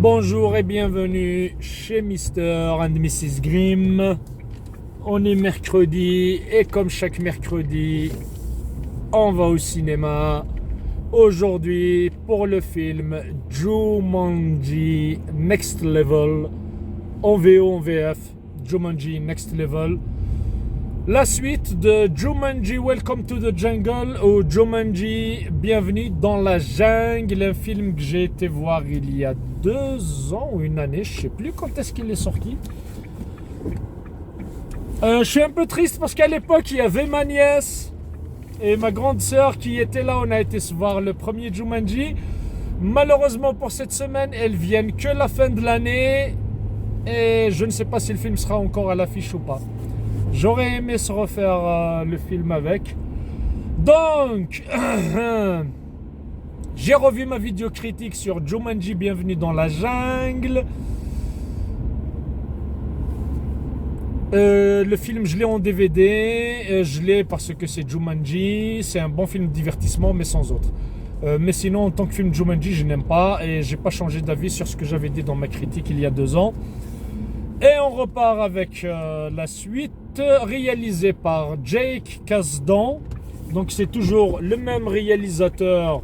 Bonjour et bienvenue chez Mr. and Mrs. Grimm. On est mercredi et comme chaque mercredi, on va au cinéma. Aujourd'hui pour le film Jumanji Next Level. En VO, en VF, Jumanji Next Level. La suite de Jumanji Welcome to the Jungle ou Jumanji Bienvenue dans la jungle, un film que j'ai été voir il y a 2 ans ou une année, je sais plus quand est-ce qu'il est sorti. Je suis un peu triste parce qu'à l'époque il y avait ma nièce et ma grande sœur qui étaient là. On a été se voir le premier Jumanji. Malheureusement pour cette semaine, elles viennent que la fin de l'année et je ne sais pas si le film sera encore à l'affiche ou pas. J'aurais aimé se refaire le film avec. Donc, j'ai revu ma vidéo critique sur Jumanji Bienvenue dans la jungle. Le film, je l'ai en DVD. Je l'ai parce que c'est Jumanji. C'est un bon film de divertissement, mais sans autre. Mais sinon, en tant que film Jumanji, je n'aime pas. Et j'ai pas changé d'avis sur ce que j'avais dit dans ma critique il y a 2 ans. Et on repart avec la suite, réalisée par Jake Kasdan. Donc c'est toujours le même réalisateur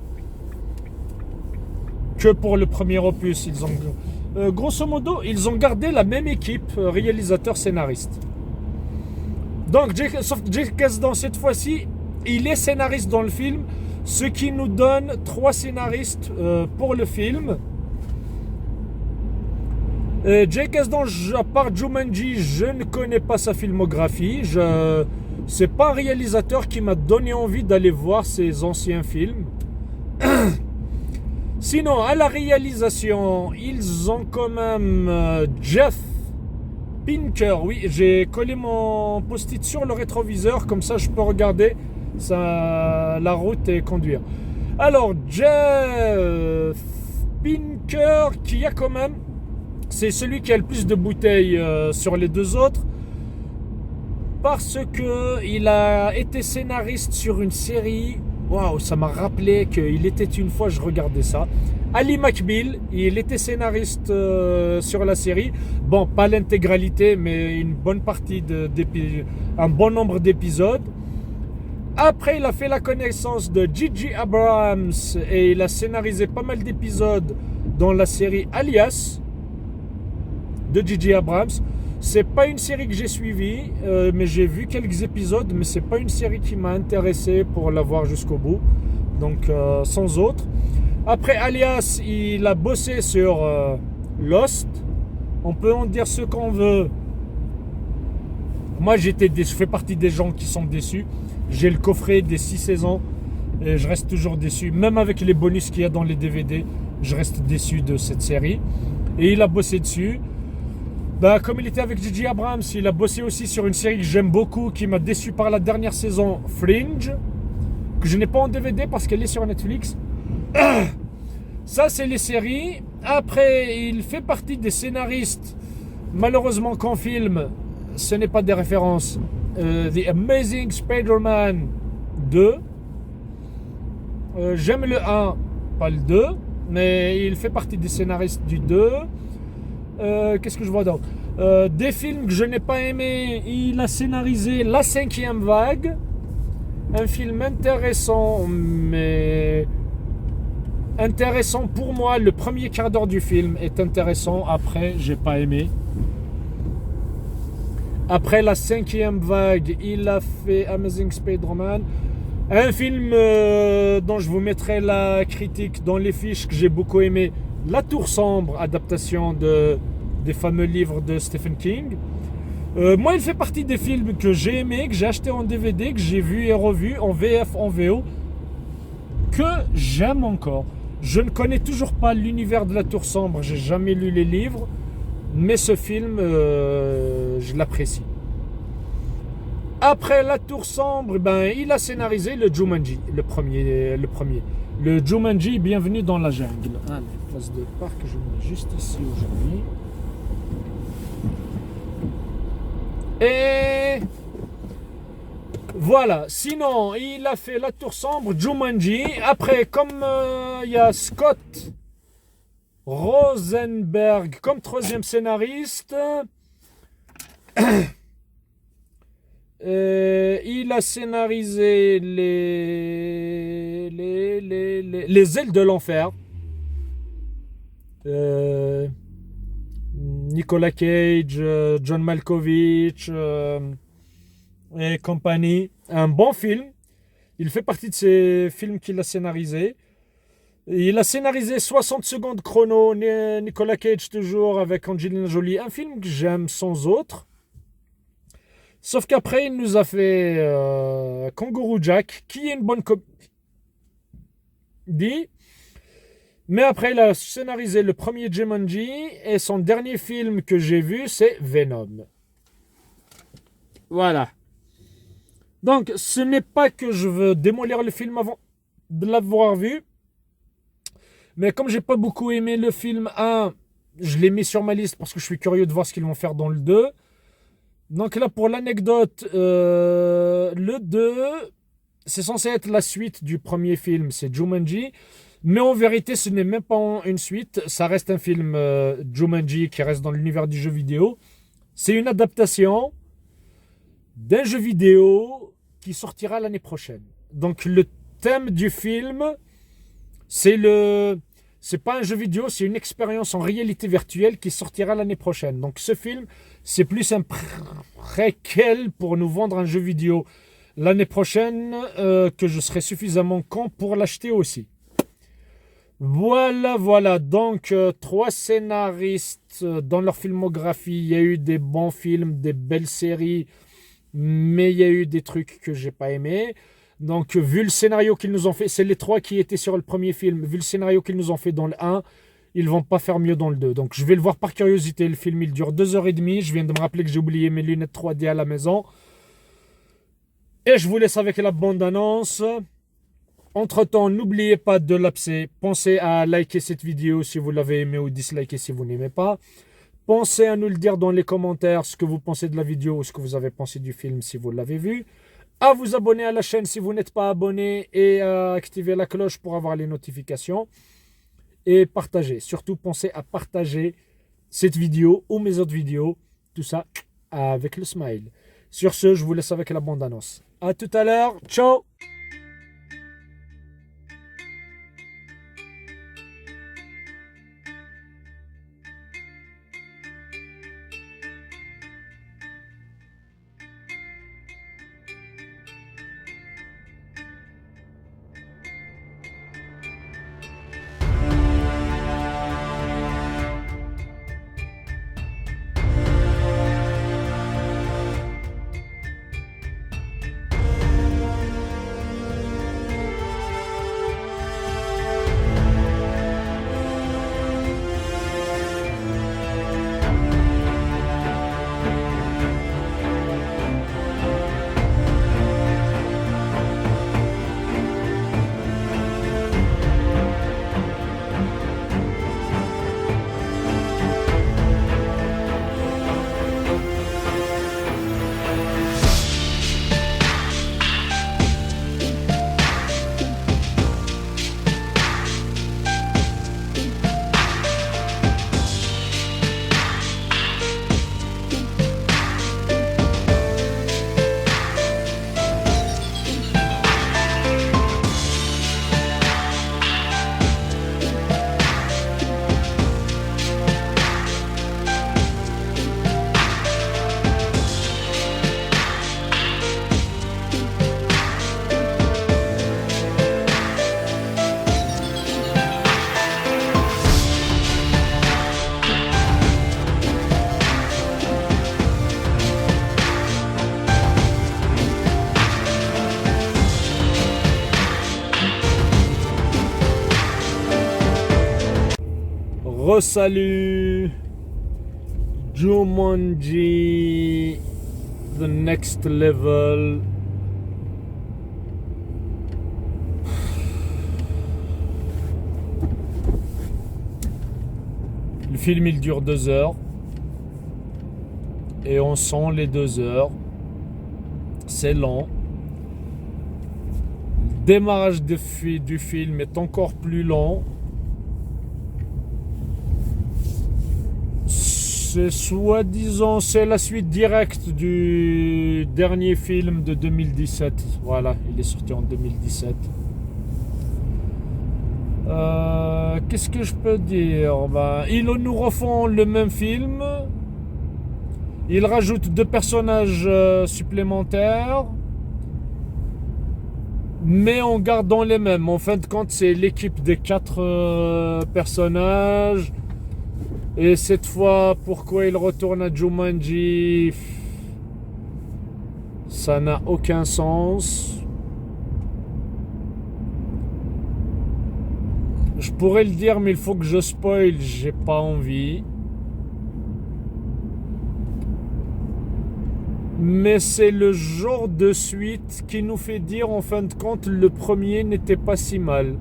que pour le premier opus. Ils ont, grosso modo, ils ont gardé la même équipe, réalisateur-scénariste. Donc sauf que Jake Kasdan, cette fois-ci, il est scénariste dans le film, ce qui nous donne 3 scénaristes pour le film. Jake Kasdan, à part Jumanji, je ne connais pas sa filmographie. C'est pas un réalisateur qui m'a donné envie d'aller voir ses anciens films. Sinon, à la réalisation, ils ont quand même Jeff Pinker. Oui, j'ai collé mon post-it sur le rétroviseur, comme ça je peux regarder la route et conduire. Alors, Jeff Pinker, qui a quand même... C'est celui qui a le plus de bouteilles sur les 2 autres. Parce que il a été scénariste sur une série. Waouh, ça m'a rappelé qu'il était une fois, je regardais ça. Ali McBeal, il était scénariste sur la série. Bon, pas l'intégralité, mais une bonne partie, un bon nombre d'épisodes. Après, il a fait la connaissance de J.J. Abrams et il a scénarisé pas mal d'épisodes dans la série Alias de J.J. Abrams. C'est pas une série que j'ai suivie, mais j'ai vu quelques épisodes, mais c'est pas une série qui m'a intéressé pour la voir jusqu'au bout. Donc sans autre. Après Alias, il a bossé sur Lost. On peut en dire ce qu'on veut. Moi je fais partie des gens qui sont déçus. J'ai le coffret des 6 saisons et je reste toujours déçu. Même avec les bonus qu'il y a dans les DVD, je reste déçu de cette série. Et il a bossé dessus. Comme il était avec J.J. Abrams, il a bossé aussi sur une série que j'aime beaucoup, qui m'a déçu par la dernière saison, Fringe, que je n'ai pas en DVD parce qu'elle est sur Netflix. Ça, c'est les séries. Après, il fait partie des scénaristes. Malheureusement qu'en film, ce n'est pas des références. The Amazing Spider-Man 2. J'aime le 1, pas le 2, mais il fait partie des scénaristes du 2. Qu'est-ce que je vois d'autre? Des films que je n'ai pas aimés. Il a scénarisé La 5e vague, un film intéressant, mais intéressant pour moi. Le premier quart d'heure du film est intéressant. Après, j'ai pas aimé. Après La 5e vague, il a fait Amazing Spider-Man, un film dont je vous mettrai la critique dans les fiches, que j'ai beaucoup aimé. La Tour Sombre, adaptation des fameux livres de Stephen King. Moi, il fait partie des films que j'ai aimés, que j'ai acheté en DVD, que j'ai vu et revu en VF, en VO, que j'aime encore. Je ne connais toujours pas l'univers de La Tour Sombre, j'ai jamais lu les livres, mais ce film, je l'apprécie. Après La Tour Sombre, il a scénarisé le Jumanji, le premier. Le Jumanji Bienvenue dans la jungle. Allez, place de parc, je mets juste ici aujourd'hui. Et voilà. Sinon, il a fait La Tour Sombre, Jumanji. Après, comme il y a Scott Rosenberg comme troisième scénariste. Il a scénarisé les ailes de l'enfer. Nicolas Cage, John Malkovich et compagnie. Un bon film. Il fait partie de ces films qu'il a scénarisés. Il a scénarisé 60 secondes chrono, Nicolas Cage toujours avec Angelina Jolie. Un film que j'aime sans autre. Sauf qu'après, il nous a fait Kangaroo Jack, qui est une bonne comédie. Mais après, il a scénarisé le premier Jumanji et son dernier film que j'ai vu, c'est Venom. Voilà. Donc, ce n'est pas que je veux démolir le film avant de l'avoir vu. Mais comme j'ai pas beaucoup aimé le film 1, je l'ai mis sur ma liste parce que je suis curieux de voir ce qu'ils vont faire dans le 2. Donc là, pour l'anecdote, le 2, c'est censé être la suite du premier film, c'est Jumanji. Mais en vérité, ce n'est même pas une suite. Ça reste un film Jumanji qui reste dans l'univers du jeu vidéo. C'est une adaptation d'un jeu vidéo qui sortira l'année prochaine. Donc le thème du film, c'est pas un jeu vidéo, c'est une expérience en réalité virtuelle qui sortira l'année prochaine. Donc ce film, c'est plus un préquel pour nous vendre un jeu vidéo l'année prochaine que je serai suffisamment con pour l'acheter aussi. Voilà. Donc, 3 scénaristes dans leur filmographie. Il y a eu des bons films, des belles séries, mais il y a eu des trucs que j'ai pas aimés. Donc, vu le scénario qu'ils nous ont fait, c'est les 3 qui étaient sur le premier film. Vu le scénario qu'ils nous ont fait dans le 1, ils vont pas faire mieux dans le 2. Donc, je vais le voir par curiosité. Le film, il dure 2h30. Je viens de me rappeler que j'ai oublié mes lunettes 3D à la maison. Et je vous laisse avec la bande-annonce. Entre-temps, n'oubliez pas de l'abcès. Pensez à liker cette vidéo si vous l'avez aimé ou disliker si vous n'aimez pas. Pensez à nous le dire dans les commentaires ce que vous pensez de la vidéo ou ce que vous avez pensé du film si vous l'avez vu. À vous abonner à la chaîne si vous n'êtes pas abonné et à activer la cloche pour avoir les notifications. Et partagez. Surtout, pensez à partager cette vidéo ou mes autres vidéos. Tout ça avec le smile. Sur ce, je vous laisse avec la bande-annonce. À tout à l'heure. Ciao! Salut, Jumanji, The Next Level. Le film il dure 2 heures et on sent les 2 heures. C'est lent. Le démarrage du film est encore plus lent. C'est soi-disant, c'est la suite directe du dernier film de 2017. Voilà, il est sorti en 2017. Qu'est-ce que je peux dire? Ils nous refont le même film. Ils rajoutent 2 personnages supplémentaires, mais en gardant les mêmes. En fin de compte, c'est l'équipe des 4 personnages. Et cette fois, pourquoi ils retournent à Jumanji? Ça n'a aucun sens. Je pourrais le dire, mais il faut que je spoil. J'ai pas envie. Mais c'est le genre de suite qui nous fait dire, en fin de compte, le premier n'était pas si mal.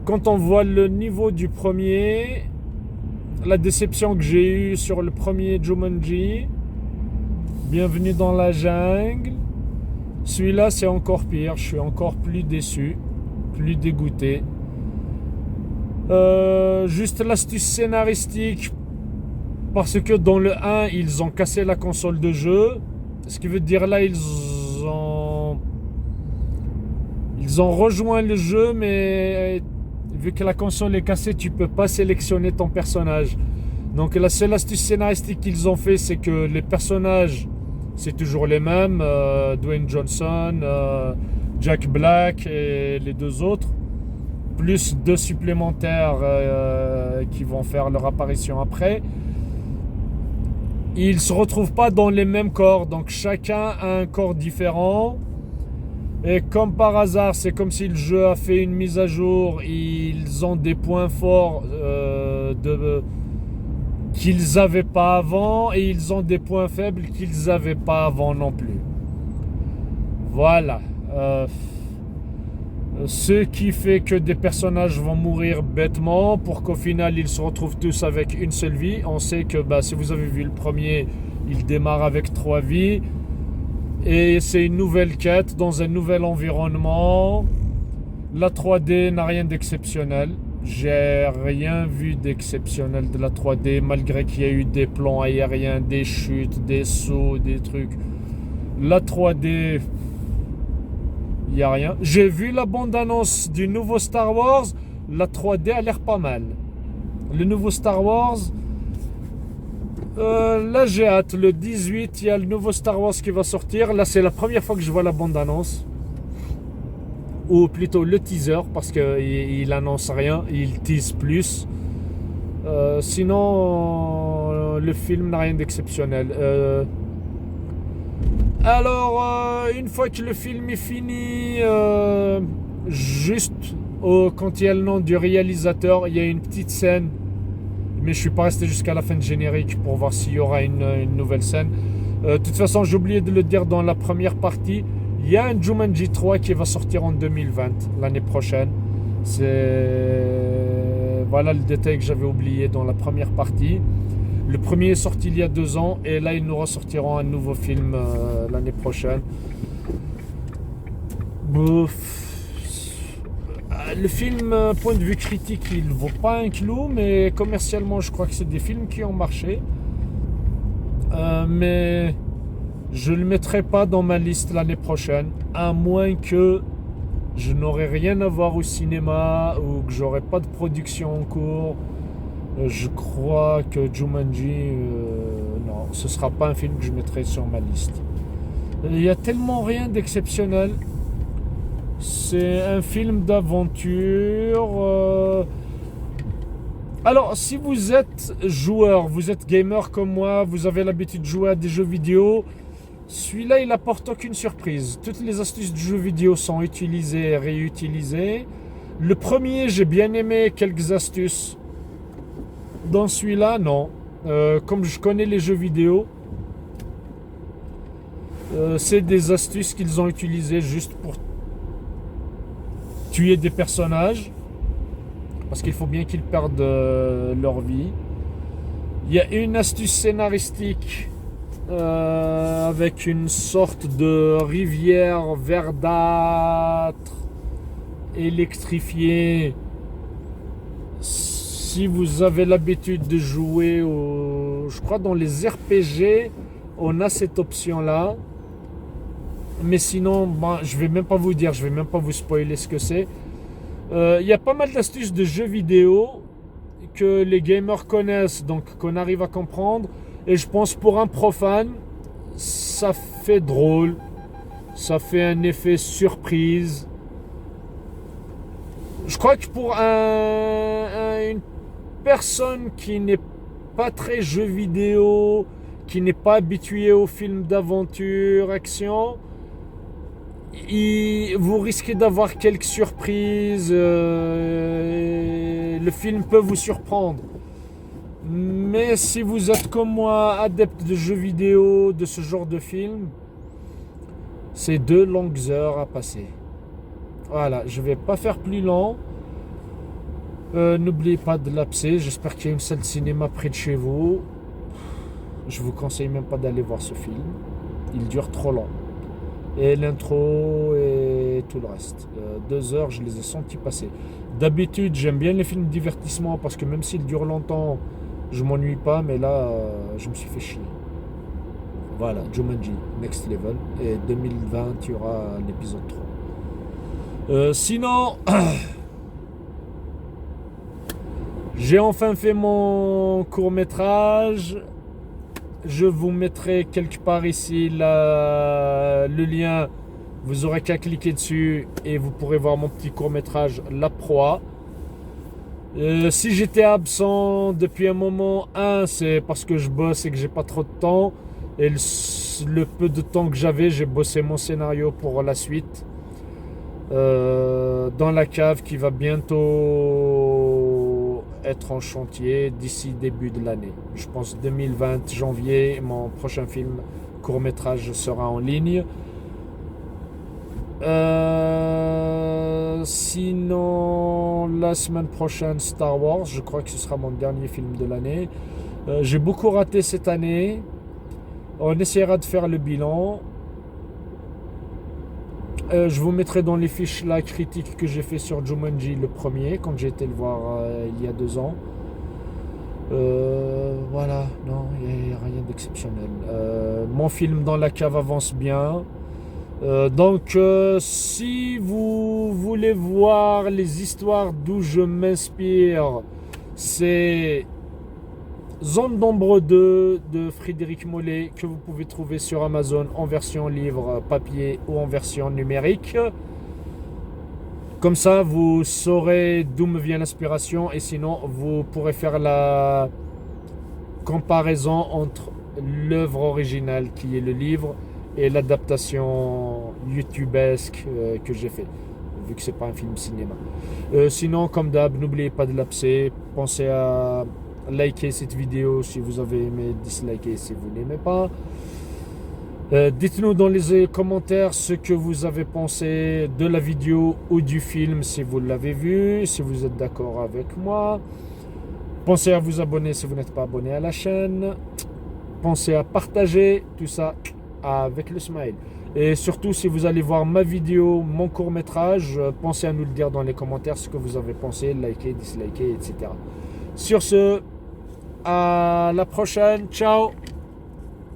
Quand on voit le niveau du premier, la déception que j'ai eue sur le premier Jumanji, Bienvenue dans la jungle, celui-là c'est encore pire. Je suis encore plus déçu, plus dégoûté. Juste l'astuce scénaristique, parce que dans le 1 ils ont cassé la console de jeu. Ce qui veut dire là ils ont rejoint le jeu, mais vu que la console est cassée, tu peux pas sélectionner ton personnage. Donc la seule astuce scénaristique qu'ils ont fait, c'est que les personnages c'est toujours les mêmes, Dwayne Johnson, Jack Black et les 2 autres, plus 2 supplémentaires qui vont faire leur apparition après. Ils ne se retrouvent pas dans les mêmes corps, donc chacun a un corps différent. Et comme par hasard, c'est comme si le jeu a fait une mise à jour. Ils ont des points forts qu'ils n'avaient pas avant, et ils ont des points faibles qu'ils n'avaient pas avant non plus. Voilà. Ce qui fait que des personnages vont mourir bêtement pour qu'au final ils se retrouvent tous avec une seule vie. On sait que si vous avez vu le premier, il démarre avec 3 vies. Et c'est une nouvelle quête dans un nouvel environnement. La 3D n'a rien d'exceptionnel. J'ai rien vu d'exceptionnel de la 3D, malgré qu'il y a eu des plans aériens, des chutes, des sauts, des trucs. La 3D... il n'y a rien. J'ai vu la bande-annonce du nouveau Star Wars. La 3D a l'air pas mal. Le nouveau Star Wars, là j'ai hâte. Le 18, il y a le nouveau Star Wars qui va sortir. Là c'est la première fois que je vois la bande-annonce. Ou plutôt le teaser, parce qu'il annonce rien. Il tease plus. Sinon, le film n'a rien d'exceptionnel. Alors, une fois que le film est fini, juste quand il y a le nom du réalisateur, il y a une petite scène, mais je suis pas resté jusqu'à la fin de générique pour voir s'il y aura une nouvelle scène. De toute façon, j'ai oublié de le dire dans la première partie, il y a un Jumanji 3 qui va sortir en 2020, l'année prochaine. Voilà le détail que j'avais oublié dans la première partie. Le premier est sorti il y a 2 ans, et là ils nous ressortiront un nouveau film l'année prochaine. Le film, point de vue critique, il ne vaut pas un clou, mais commercialement je crois que c'est des films qui ont marché. Mais je ne le mettrai pas dans ma liste l'année prochaine, à moins que je n'aurai rien à voir au cinéma ou que j'aurai pas de production en cours. Je crois que Jumanji, non, ce sera pas un film que je mettrai sur ma liste. Il y a tellement rien d'exceptionnel. C'est un film d'aventure. Alors, si vous êtes joueur, vous êtes gamer comme moi, vous avez l'habitude de jouer à des jeux vidéo, celui-là, il apporte aucune surprise. Toutes les astuces du jeu vidéo sont utilisées et réutilisées. Le premier, j'ai bien aimé quelques astuces. Dans celui-là, non. Comme je connais les jeux vidéo, c'est des astuces qu'ils ont utilisées juste pour tuer des personnages, parce qu'il faut bien qu'ils perdent leur vie. Il y a une astuce scénaristique avec une sorte de rivière verdâtre électrifiée. Si vous avez l'habitude de jouer au je crois dans les RPG, on a cette option-là. Mais sinon, je vais même pas vous dire, je vais même pas vous spoiler ce que c'est. Il y a pas mal d'astuces de jeux vidéo que les gamers connaissent, donc qu'on arrive à comprendre. Et je pense pour un profane, ça fait drôle, ça fait un effet surprise. Je crois que pour une personne qui n'est pas très jeu vidéo, qui n'est pas habitué aux films d'aventure, action, vous risquez d'avoir quelques surprises. Le film peut vous surprendre. Mais si vous êtes comme moi, adepte de jeux vidéo, de ce genre de film, c'est 2 longues heures à passer. Voilà, je vais pas faire plus long. N'oubliez pas de l'abcès. J'espère qu'il y a une salle de cinéma près de chez vous. Je vous conseille même pas d'aller voir ce film. Il dure trop long. Et l'intro et tout le reste. 2 heures, je les ai sentis passer. D'habitude, j'aime bien les films de divertissement parce que même s'ils durent longtemps, je m'ennuie pas. Mais là, je me suis fait chier. Voilà, Jumanji, Next Level. Et 2020, il y aura l'épisode 3. Sinon, j'ai enfin fait mon court-métrage. Je vous mettrai quelque part ici le lien. Vous aurez qu'à cliquer dessus et vous pourrez voir mon petit court-métrage La Proie. Si j'étais absent depuis un moment, c'est parce que je bosse et que j'ai pas trop de temps. Et le peu de temps que j'avais, j'ai bossé mon scénario pour la suite. Dans la cave qui va bientôt être en chantier d'ici début de l'année. Je pense 2020, janvier, mon prochain film court-métrage sera en ligne. Sinon, la semaine prochaine, Star Wars, je crois que ce sera mon dernier film de l'année. J'ai beaucoup raté cette année. On essaiera de faire le bilan. Je vous mettrai dans les fiches la critique que j'ai fait sur Jumanji le premier, quand j'ai été le voir il y a 2 ans. Voilà, non, il n'y a rien d'exceptionnel. Mon film Dans la cave avance bien. Donc, si vous voulez voir les histoires d'où je m'inspire, c'est Zone d'ombre 2 de Frédéric Mollet que vous pouvez trouver sur Amazon en version livre papier ou en version numérique. Comme ça, vous saurez d'où me vient l'inspiration et sinon, vous pourrez faire la comparaison entre l'œuvre originale qui est le livre et l'adaptation youtubesque que j'ai fait, vu que c'est pas un film cinéma. Sinon, comme d'hab, n'oubliez pas de l'abcès. Pensez à liker cette vidéo si vous avez aimé, disliker si vous n'aimez pas. Dites-nous dans les commentaires ce que vous avez pensé de la vidéo ou du film si vous l'avez vu, si vous êtes d'accord avec moi. Pensez à vous abonner si vous n'êtes pas abonné à la chaîne. Pensez à partager tout ça avec le smile. Et surtout, si vous allez voir ma vidéo, mon court-métrage, pensez à nous le dire dans les commentaires ce que vous avez pensé, liker, disliker, etc. Sur ce, à la prochaine. Ciao!